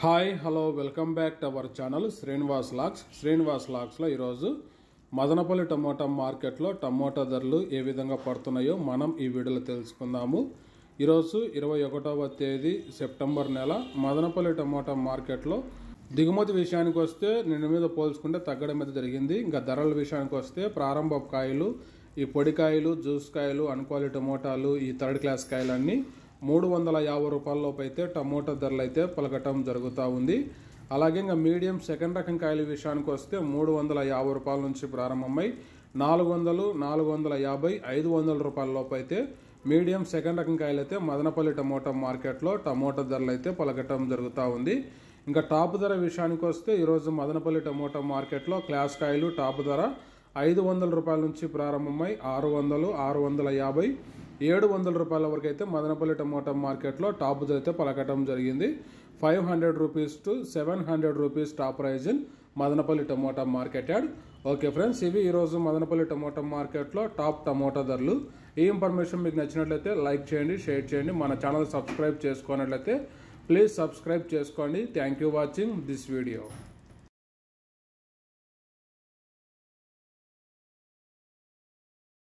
Hi hello welcome back to our channel Srinivas లాక్స్లో ఈరోజు Madanapalle tomato మార్కెట్లో టమోటా ధరలు ఏ విధంగా పడుతున్నాయో మనం ఈ వీడియోలో తెలుసుకుందాము. ఈరోజు 21వ తేదీ సెప్టెంబర్ నెల మదనపల్లి టమోటా మార్కెట్లో దిగుమతి విషయానికి వస్తే నిన్న మీద పోల్చుకుంటే తగ్గడం మీద జరిగింది. ఇంకా ధరల విషయానికి వస్తే ప్రారంభ కాయలు, ఈ పొడికాయలు, జ్యూస్ కాయలు, అన్క్వాలిటీ టమోటాలు, ఈ థర్డ్ క్లాస్ కాయలన్నీ 350 రూపాయలలోపు అయితే టమోటా ధరలు అయితే పలకటం జరుగుతూ ఉంది. అలాగే ఇంకా మీడియం సెకండ్ రకం కాయల విషయానికి వస్తే 350 రూపాయల నుంచి ప్రారంభమై 400, 450, 500 రూపాయల లోపు అయితే మీడియం సెకండ్ రకం కాయలు అయితే మదనపల్లి టమోటా మార్కెట్లో టమోటా ధరలు అయితే పలకటం జరుగుతూ ఉంది. ఇంకా టాప్ ధర విషయానికి వస్తే ఈరోజు మదనపల్లి టమోటా మార్కెట్లో క్లాస్ కాయలు టాప్ ధర 500 రూపాయల నుంచి ప్రారంభమై 600, 650, 700 రూపాయల వరకు అయితే మదనపల్లి టమోటా మార్కెట్లో టాప్ ధర అయితే పలకటం జరిగింది. 500 rupees to 700 rupees top prize in Madanapalle tomato market yard. Okay friends, ఇవి ఈరోజు మదనపల్లి టమోటా మార్కెట్లో టాప్ టమోటా ధరలు. ఈ ఇన్ఫర్మేషన్ మీకు నచ్చినట్లయితే లైక్ చేయండి, షేర్ చేయండి. మన ఛానల్ సబ్స్క్రైబ్ చేసుకున్నట్లయితే ప్లీజ్ సబ్స్క్రైబ్ చేసుకోండి. Thank you watching this video.